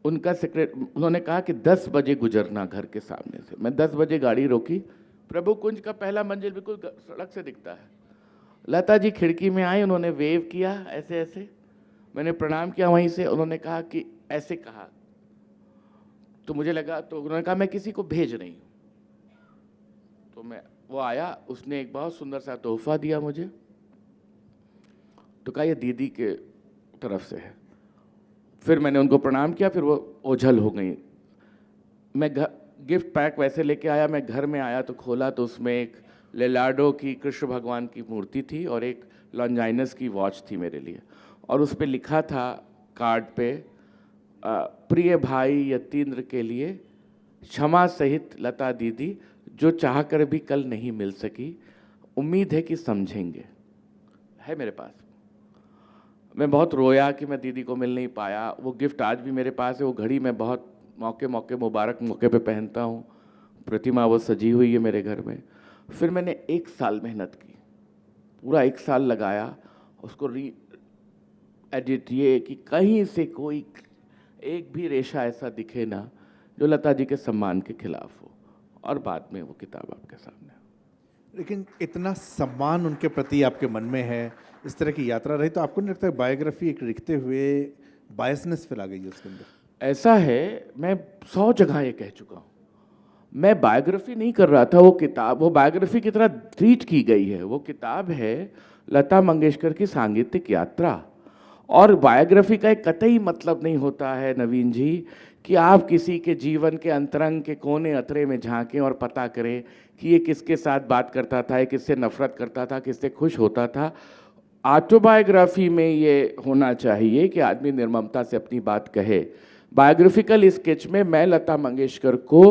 उन्होंने कहा कि 10 बजे गुजरना घर के सामने से। मैं 10 बजे गाड़ी रोकी। प्रभु कुंज का पहला मंजिल बिल्कुल सड़क से दिखता है। लता जी खिड़की में आई, उन्होंने वेव किया ऐसे ऐसे, मैंने प्रणाम किया वहीं से। उन्होंने कहा कि ऐसे कहा, तो मुझे लगा, तो उन्होंने कहा मैं किसी को भेज रही हूँ। तो वो आया, उसने एक बहुत सुंदर सा तोहफा दिया मुझे। तो कहा ये दीदी के तरफ से है। फिर मैंने उनको प्रणाम किया, फिर वो ओझल हो गई। मैं गिफ्ट पैक वैसे लेके आया। मैं घर में आया तो खोला तो उसमें एक लेलार्डो की कृष्ण भगवान की मूर्ति थी और एक लॉन्जाइनस की वॉच थी मेरे लिए, और उस पर लिखा था कार्ड पे, प्रिय भाई यतीन्द्र के लिए क्षमा सहित लता दीदी, जो चाहकर भी कल नहीं मिल सकी, उम्मीद है कि समझेंगे। है मेरे पास। मैं बहुत रोया कि मैं दीदी को मिल नहीं पाया। वो गिफ्ट आज भी मेरे पास है। वो घड़ी मैं बहुत मुबारक मौके पे पहनता हूँ। प्रतिमा वो सजी हुई है मेरे घर में। फिर मैंने 1 साल मेहनत की। पूरा 1 साल लगाया उसको एडिट, ये कि कहीं से कोई एक भी रेशा ऐसा दिखे ना जो लता जी के सम्मान के खिलाफ हो, और बाद में वो किताब आपके सामने। लेकिन इतना सम्मान उनके प्रति आपके मन में है, इस तरह की यात्रा रही, तो आपको नहीं लगता है बायोग्राफी एक लिखते हुए बायसनेस फैला गई है उसके अंदर? ऐसा है, मैं 100 जगह ये कह चुका हूँ, मैं बायोग्राफी नहीं कर रहा था। वो किताब वो बायोग्राफी की तरह ट्रीट की गई है। वो किताब है लता मंगेशकर की सांगीतिक यात्रा। और बायोग्राफी का एक कतई मतलब नहीं होता है नवीन जी कि आप किसी के जीवन के अंतरंग के कोने अतरे में झांकें और पता करें कि ये किसके साथ बात करता था, ये किससे नफरत करता था, किससे खुश होता था। ऑटोबायोग्राफी में ये होना चाहिए कि आदमी निर्ममता से अपनी बात कहे। बायोग्राफिकल स्केच में मैं लता मंगेशकर को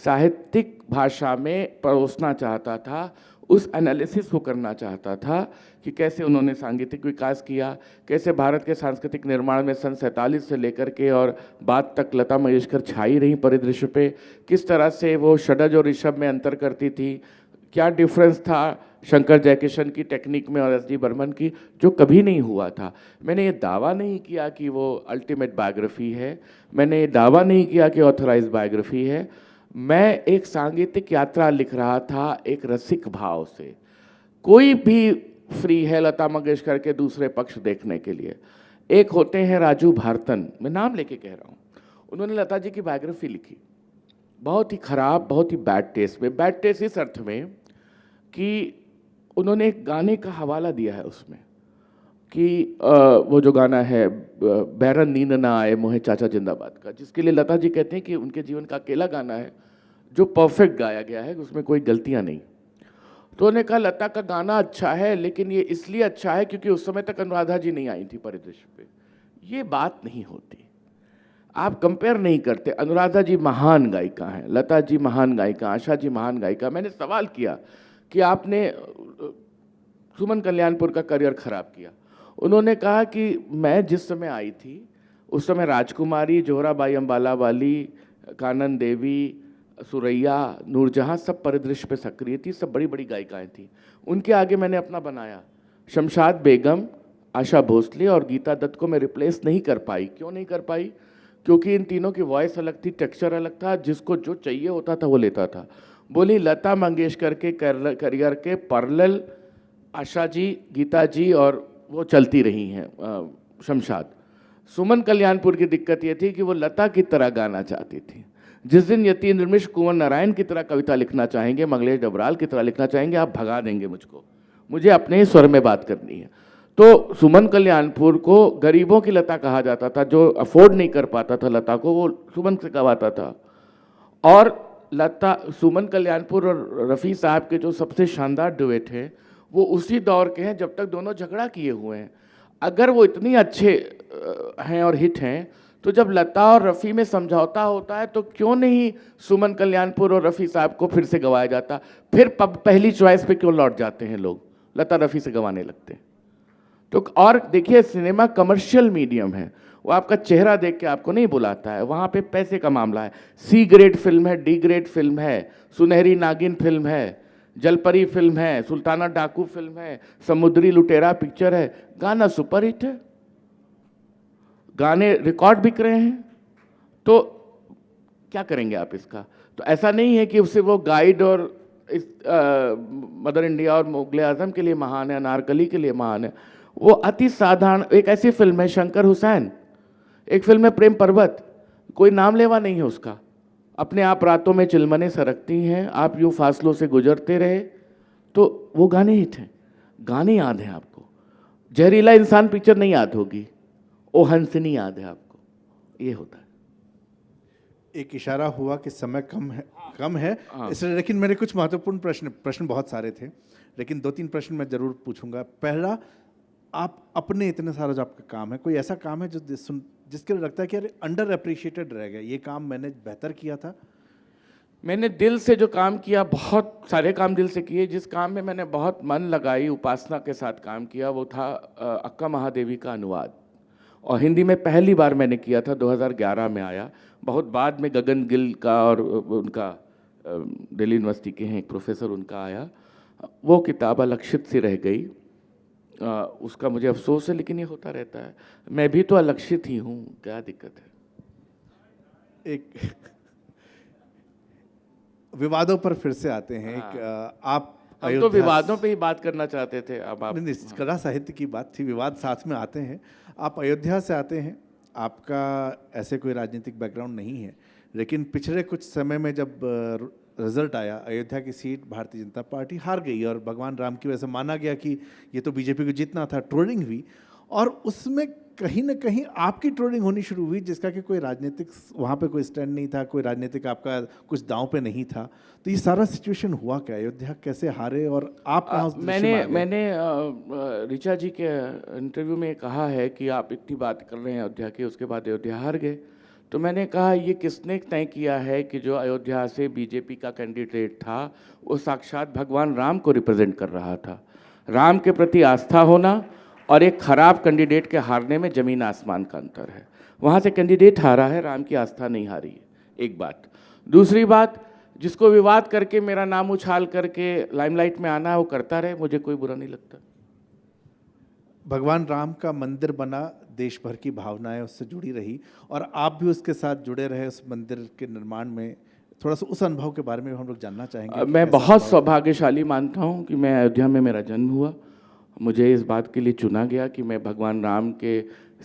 साहित्यिक भाषा में परोसना चाहता था, उस एनालिसिस को करना चाहता था कि कैसे उन्होंने सांगीतिक विकास किया, कैसे भारत के सांस्कृतिक निर्माण में सन 47 से लेकर के और बाद तक लता मंगेशकर छाई रही परिदृश्य पे, किस तरह से वो षडज और ऋषभ में अंतर करती थी, क्या डिफरेंस था शंकर जयकिशन की टेक्निक में और एस डी बर्मन की, जो कभी नहीं हुआ था। मैंने ये दावा नहीं किया कि वो अल्टीमेट बायोग्राफी है, मैंने ये दावा नहीं किया कि ऑथराइज बायोग्राफी है। मैं एक सांगीतिक यात्रा लिख रहा था एक रसिक भाव से। कोई भी फ्री है लता मंगेशकर के दूसरे पक्ष देखने के लिए। एक होते हैं राजू भारतन, मैं नाम लेके कह रहा हूँ, उन्होंने लता जी की बायोग्राफी लिखी, बहुत ही खराब, बहुत ही बैड टेस्ट में। बैड टेस्ट इस अर्थ में कि उन्होंने एक गाने का हवाला दिया है उसमें कि वो जो गाना है बैरन नींद ना आए मोहे चाचा जिंदाबाद का, जिसके लिए लता जी कहते हैं कि उनके जीवन का अकेला गाना है जो परफेक्ट गाया गया है, उसमें कोई गलतियां नहीं। तो उन्होंने कहा लता का गाना अच्छा है, लेकिन ये इसलिए अच्छा है क्योंकि उस समय तक अनुराधा जी नहीं आई थी परिदृश्य पे। ये बात नहीं होती, आप कंपेयर नहीं करते। अनुराधा जी महान गायिका हैं, लता जी महान गायिका, आशा जी महान गायिका। मैंने सवाल किया कि आपने सुमन कल्याणपुर का करियर खराब किया। उन्होंने कहा कि मैं जिस समय आई थी उस समय राजकुमारी, जोहराबाई अंबाला वाली, कानन देवी, सुरैया, नूरजहां सब परिदृश्य पे सक्रिय थी, सब बड़ी बड़ी गायिकाएं थी। उनके आगे मैंने अपना बनाया। शमशाद बेगम, आशा भोसले और गीता दत्त को मैं रिप्लेस नहीं कर पाई। क्यों नहीं कर पाई? क्योंकि इन तीनों की वॉइस अलग थी, टेक्सचर अलग था, जिसको जो चाहिए होता था वो लेता था। बोली लता मंगेशकर के करियर के पैरेलल आशा जी, गीता जी और वो चलती रही हैं शमशाद। सुमन कल्याणपुर की दिक्कत ये थी कि वो लता की तरह गाना चाहती थी। जिस दिन यतीन्द्र मिश्र कुंवर नारायण की तरह कविता लिखना चाहेंगे, मंगलेश डबराल की तरह लिखना चाहेंगे, आप भगा देंगे मुझको, मुझे अपने ही स्वर में बात करनी है। तो सुमन कल्याणपुर को गरीबों की लता कहा जाता था, जो अफोर्ड नहीं कर पाता था लता को, वो सुमन से गवाता था। और लता, सुमन कल्याणपुर और रफ़ी साहब के जो सबसे शानदार डुएट हैं वो उसी दौर के हैं जब तक दोनों झगड़ा किए हुए हैं। अगर वो इतनी अच्छे हैं और हिट हैं, तो जब लता और रफ़ी में समझौता होता है तो क्यों नहीं सुमन कल्याणपुर और रफ़ी साहब को फिर से गवाया जाता? फिर पहली चॉइस पे क्यों लौट जाते हैं लोग? लता रफ़ी से गवाने लगते हैं। तो और देखिए, सिनेमा कमर्शियल मीडियम है, वो आपका चेहरा देख के आपको नहीं बुलाता है, वहाँ पे पैसे का मामला है। सी ग्रेड फिल्म है, डी ग्रेड फिल्म है, सुनहरी नागिन फिल्म है, जलपरी फिल्म है, सुल्ताना डाकू फिल्म है, समुद्री लुटेरा पिक्चर है, गाना सुपरहिट है, गाने रिकॉर्ड बिक रहे हैं। तो क्या करेंगे आप इसका? तो ऐसा नहीं है कि उससे वो गाइड और इस मदर इंडिया और मुगले आजम के लिए महान है, अनारकली के लिए महान है। वो अति साधारण एक ऐसी फिल्म है शंकर हुसैन, एक फिल्म है प्रेम पर्वत, कोई नाम लेवा नहीं है उसका, अपने आप रातों में चिलमने सरकती हैं, आप यूं फासलों से गुजरते रहे, तो वो गाने हिट हैं। गाने याद हैं आपको, जहरीला इंसान पिक्चर नहीं याद होगी, ओ हंसनी याद है आपको, ये होता है। एक इशारा हुआ कि समय कम है इसलिए, लेकिन मेरे कुछ महत्वपूर्ण प्रश्न बहुत सारे थे, लेकिन 2-3 प्रश्न मैं जरूर पूछूंगा। पहला, आप अपने इतने सारा जो आपका काम है, कोई ऐसा काम है जो जिसके लिए लगता है कि अरे अंडर एप्रिशिएटेड रह गया, ये काम मैंने बेहतर किया था? मैंने दिल से जो काम किया, बहुत सारे काम दिल से किए, जिस काम में मैंने बहुत मन लगाई, उपासना के साथ काम किया, वो था अक्का महादेवी का अनुवाद। और हिंदी में पहली बार मैंने किया था, 2011 में आया। बहुत बाद में गगन गिल का और उनका दिल्ली यूनिवर्सिटी के हैं एक प्रोफेसर, उनका आया। वो किताब अलक्षित सी रह गई। उसका मुझे अफसोस है, लेकिन ये होता रहता है। मैं भी तो अलक्षित ही हूँ, क्या दिक्कत है। एक विवादों पर फिर से आते हैं। आप हम तो विवादों पे ही बात करना चाहते थे, अब आप नहीं, कला साहित्य की बात थी, विवाद साथ में आते हैं। आप अयोध्या से आते हैं, आपका ऐसे कोई राजनीतिक बैकग्राउंड नहीं है, लेकिन पिछले कुछ समय में जब रिजल्ट आया, अयोध्या की सीट भारतीय जनता पार्टी हार गई और भगवान राम की वजह से माना गया कि ये तो बीजेपी को जीतना था। ट्रोलिंग हुई और उसमें कहीं ना कहीं आपकी ट्रोलिंग होनी शुरू हुई, जिसका कि कोई राजनीतिक वहाँ पे कोई स्टैंड नहीं था, कोई राजनीतिक आपका कुछ दांव पे नहीं था। तो ये सारा सिचुएशन हुआ क्या, अयोध्या कैसे हारे और आप कहाँ उस दृश्य में आ गए? मैंने ऋचा जी के इंटरव्यू में कहा है कि आप इतनी बात कर रहे हैं अयोध्या की, उसके बाद अयोध्या हार गए। तो मैंने कहा ये किसने तय किया है कि जो अयोध्या से बीजेपी का कैंडिडेट था वो साक्षात भगवान राम को रिप्रेजेंट कर रहा था। राम के प्रति आस्था होना और एक खराब कैंडिडेट के हारने में ज़मीन आसमान का अंतर है। वहाँ से कैंडिडेट हारा है, राम की आस्था नहीं हारी है, एक बात। दूसरी बात, जिसको विवाद करके मेरा नाम उछाल करके लाइमलाइट में आना है वो करता रहे, मुझे कोई बुरा नहीं लगता। भगवान राम का मंदिर बना, देश भर की भावनाएं उससे जुड़ी रही और आप भी उसके साथ जुड़े रहे उस मंदिर के निर्माण में। थोड़ा सा उस अनुभव के बारे में हम लोग जानना चाहेंगे। मैं बहुत सौभाग्यशाली मानता हूँ कि मैं अयोध्या में मेरा जन्म हुआ। मुझे इस बात के लिए चुना गया कि मैं भगवान राम के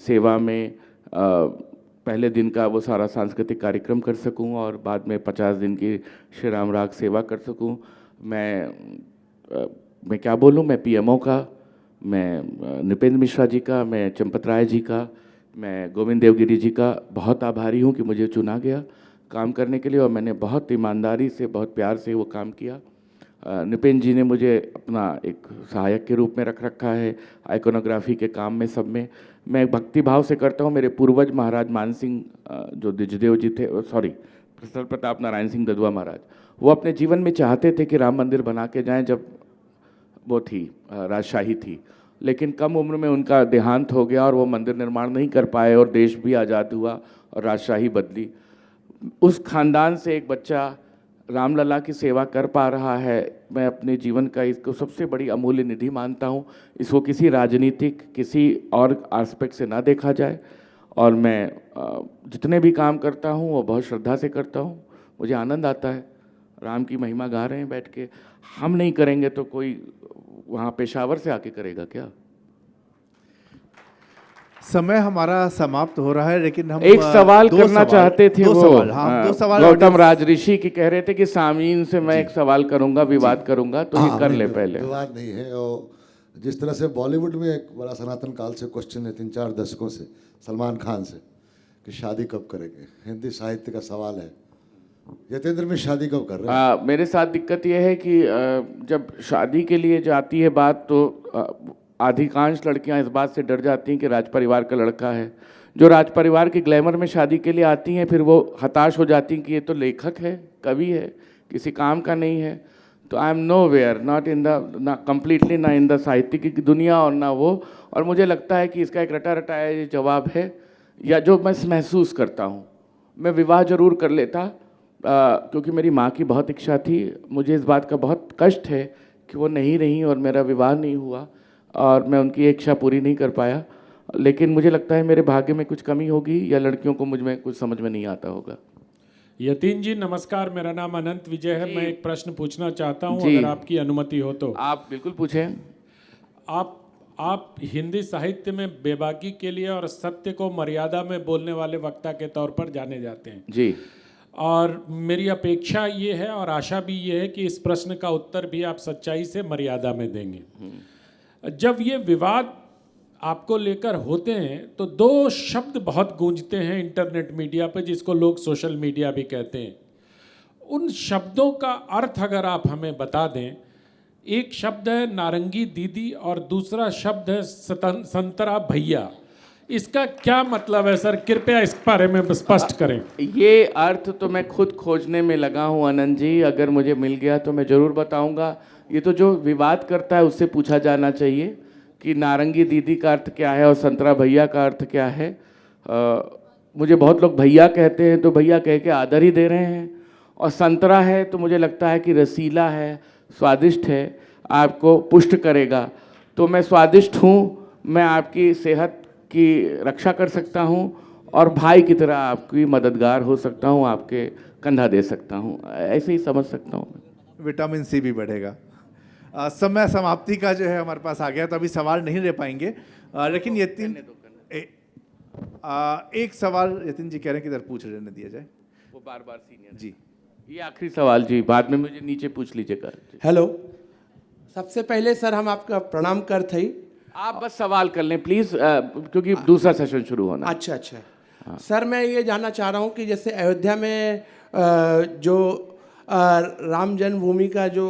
सेवा में पहले दिन का वो सारा सांस्कृतिक कार्यक्रम कर सकूं और बाद में 50 दिन की श्री राम राग सेवा कर सकूं। मैं क्या बोलूं, मैं पीएमओ का, मैं नृपेंद्र मिश्रा जी का, मैं चंपत राय जी का, मैं गोविंद देवगिरी जी का बहुत आभारी हूं कि मुझे चुना गया काम करने के लिए और मैंने बहुत ईमानदारी से, बहुत प्यार से वो काम किया। नृपेंद्र जी ने मुझे अपना एक सहायक के रूप में रख रखा है आइकोनोग्राफी के काम में, सब में मैं भक्ति भाव से करता हूँ। मेरे पूर्वज महाराज मान सिंह जो दिजदेव जी थे, सॉरी सर प्रताप नारायण सिंह ददुआ महाराज, वो अपने जीवन में चाहते थे कि राम मंदिर बना के जाएं जब वो थी राजशाही थी, लेकिन कम उम्र में उनका देहांत हो गया और वो मंदिर निर्माण नहीं कर पाए और देश भी आज़ाद हुआ और राजशाही बदली। उस खानदान से एक बच्चा रामलला की सेवा कर पा रहा है। मैं अपने जीवन का इसको सबसे बड़ी अमूल्य निधि मानता हूँ। इसको किसी राजनीतिक, किसी और एस्पेक्ट से ना देखा जाए और मैं जितने भी काम करता हूँ वो बहुत श्रद्धा से करता हूँ। मुझे आनंद आता है। राम की महिमा गा रहे हैं बैठ के, हम नहीं करेंगे तो कोई वहाँ पेशावर से आके करेगा क्या? समय हमारा समाप्त हो रहा है, लेकिन हम एक सवाल करना चाहते थे। दो सवाल गौतम राज ऋषि की कह रहे थे कि सामीन से मैं एक सवाल करूंगा, विवाद करूंगा, तो ये कर ले पहले। विवाद नहीं है। और जिस तरह से बॉलीवुड में एक बड़ा सनातन काल से क्वेश्चन है 3-4 दशकों से सलमान खान से कि शादी कब करेंगे, हिंदी साहित्य का सवाल है, यतेंद्र में शादी कब कर रहे हैं? मेरे साथ दिक्कत यह है कि जब शादी के लिए जाती है बात, तो अधिकांश लड़कियां इस बात से डर जाती हैं कि राज परिवार का लड़का है। जो राज परिवार के ग्लैमर में शादी के लिए आती हैं, फिर वो हताश हो जाती हैं कि ये तो लेखक है, कवि है, किसी काम का नहीं है। तो I am nowhere, not in the, ना कम्प्लीटली, ना इन द साहित्य की दुनिया और ना वो। और मुझे लगता है कि इसका एक रटा रटाया जवाब है, या जो मैं महसूस करता हूँ, मैं विवाह जरूर कर लेता क्योंकि मेरी माँ की बहुत इच्छा थी। मुझे इस बात का बहुत कष्ट है कि वो नहीं रही और मेरा विवाह नहीं हुआ और मैं उनकी इच्छा पूरी नहीं कर पाया। लेकिन मुझे लगता है मेरे भाग्य में कुछ कमी होगी या लड़कियों को मुझ में कुछ समझ में नहीं आता होगा। यतीन जी नमस्कार, मेरा नाम अनंत विजय है। मैं एक प्रश्न पूछना चाहता हूं, जी। अगर आपकी अनुमति हो तो। आप बिल्कुल पूछें। आप हिंदी साहित्य में बेबाकी के लिए और सत्य को मर्यादा में बोलने वाले वक्ता के तौर पर जाने जाते हैं जी। और मेरी अपेक्षा ये है और आशा भी ये है कि इस प्रश्न का उत्तर भी आप सच्चाई से मर्यादा में देंगे। जब ये विवाद आपको लेकर होते हैं तो दो शब्द बहुत गूंजते हैं इंटरनेट मीडिया पे, जिसको लोग सोशल मीडिया भी कहते हैं। उन शब्दों का अर्थ अगर आप हमें बता दें। एक शब्द है नारंगी दीदी और दूसरा शब्द है संतरा भैया। इसका क्या मतलब है सर? कृपया इस बारे में स्पष्ट करें। ये अर्थ तो मैं खुद खोजने में लगा हूँ आनंद जी, अगर मुझे मिल गया तो मैं ज़रूर बताऊँगा। ये तो जो विवाद करता है उससे पूछा जाना चाहिए कि नारंगी दीदी का अर्थ क्या है और संतरा भैया का अर्थ क्या है। मुझे बहुत लोग भैया कहते हैं तो भैया कह के आदर ही दे रहे हैं, और संतरा है तो मुझे लगता है कि रसीला है, स्वादिष्ट है, आपको पुष्ट करेगा। तो मैं स्वादिष्ट हूँ, मैं आपकी सेहत की रक्षा कर सकता हूँ और भाई की तरह आपकी मददगार हो सकता हूँ, आपके कंधा दे सकता हूँ, ऐसे ही समझ सकता हूँ। विटामिन सी भी बढ़ेगा। समय समाप्ति का जो है हमारे पास आ गया, तो अभी सवाल नहीं ले पाएंगे, लेकिन यतिन एक सवाल यतिन जी कह रहे हैं कि इधर पूछ लेने दिया जाए। वो बार सीनियर जी, ये आखिरी सवाल जी, बाद में मुझे नीचे पूछ लीजिएगा। हेलो, सबसे पहले सर हम आपका प्रणाम करते ही। आप बस सवाल कर लें प्लीज, क्योंकि दूसरा सेशन शुरू होना है। अच्छा अच्छा सर, मैं ये जानना चाह रहा हूँ कि जैसे अयोध्या में जो राम जन्मभूमि का जो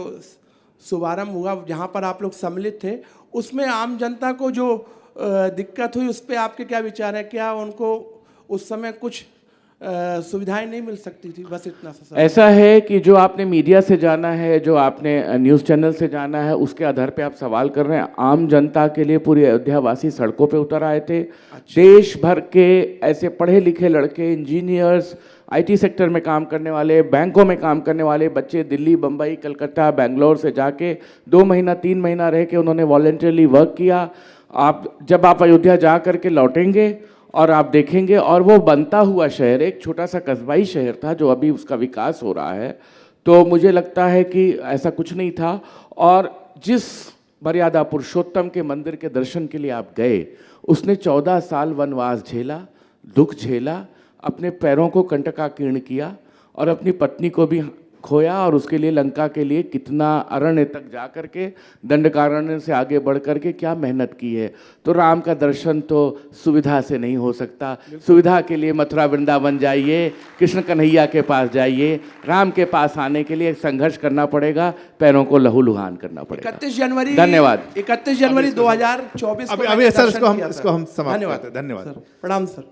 शुभारंभ हुआ, जहाँ पर आप लोग सम्मिलित थे, उसमें आम जनता को जो दिक्कत हुई उस पर आपके क्या विचार है? क्या उनको उस समय कुछ सुविधाएं नहीं मिल सकती थी? बस इतना सा सर। ऐसा है कि जो आपने मीडिया से जाना है, जो आपने न्यूज़ चैनल से जाना है, उसके आधार पे आप सवाल कर रहे हैं। आम जनता के लिए पूरे अयोध्या वासी सड़कों पे उतर आए थे। देश भर के ऐसे पढ़े लिखे लड़के, इंजीनियर्स, आईटी सेक्टर में काम करने वाले, बैंकों में काम करने वाले बच्चे दिल्ली, बम्बई, कलकत्ता, बेंगलोर से जाके 2 महीना 3 महीना रह के उन्होंने वॉलंटियरली वर्क किया। जब आप अयोध्या जा करके लौटेंगे और आप देखेंगे, और वो बनता हुआ शहर एक छोटा सा कस्बाई शहर था जो अभी उसका विकास हो रहा है, तो मुझे लगता है कि ऐसा कुछ नहीं था। और जिस मर्यादा पुरुषोत्तम के मंदिर के दर्शन के लिए आप गए, उसने 14 साल वनवास झेला, दुख झेला, अपने पैरों को कंटकाकीर्ण किया और अपनी पत्नी को भी खोया, और उसके लिए लंका के लिए कितना अरण्य तक जा कर के, दंडकारण्य से आगे बढ़ कर के क्या मेहनत की है। तो राम का दर्शन तो सुविधा से नहीं हो सकता। सुविधा के लिए मथुरा वृंदावन जाइए, कृष्ण कन्हैया के पास जाइए। राम के पास आने के लिए संघर्ष करना पड़ेगा, पैरों को लहूलुहान करना पड़ेगा। 31 जनवरी, धन्यवाद। 31 जनवरी 2024 को अभी मैंने सर दर्शन किया इसको हम था। समाप्त धन्यवाद करते हैं। धन्यवाद सर, प्रणाम सर।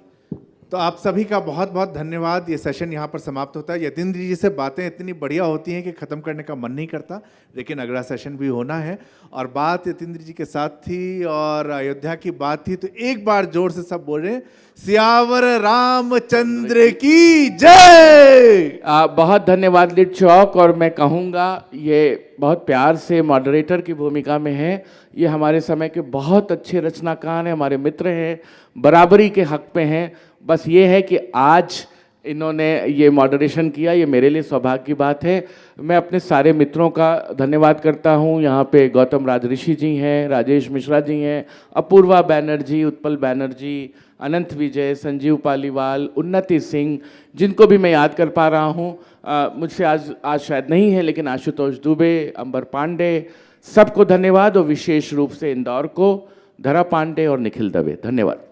तो आप सभी का बहुत बहुत धन्यवाद। ये सेशन यहाँ पर समाप्त होता है। यतीन्द्र जी से बातें इतनी बढ़िया होती हैं कि ख़त्म करने का मन नहीं करता, लेकिन अगला सेशन भी होना है। और बात यतीन्द्र जी के साथ थी और अयोध्या की बात थी, तो एक बार जोर से सब बोले, सियावर रामचंद्र की जय। बहुत धन्यवाद लिट चौक। और मैं कहूँगा, ये बहुत प्यार से मॉडरेटर की भूमिका में है। ये हमारे समय के बहुत अच्छे रचनाकार हैं, हमारे मित्र हैं, बराबरी के हक पे हैं। बस ये है कि आज इन्होंने ये मॉडरेशन किया, ये मेरे लिए सौभाग्य की बात है। मैं अपने सारे मित्रों का धन्यवाद करता हूँ। यहाँ पे गौतम राजऋषि जी हैं, राजेश मिश्रा जी हैं, अपूर्वा बैनर्जी, उत्पल बैनर्जी, अनंत विजय, संजीव पालीवाल, उन्नति सिंह, जिनको भी मैं याद कर पा रहा हूँ। मुझसे आज शायद नहीं है, लेकिन आशुतोष दुबे, अंबर पांडे, सबको धन्यवाद। और विशेष रूप से इंदौर को, धरा पांडे और निखिल दवे, धन्यवाद।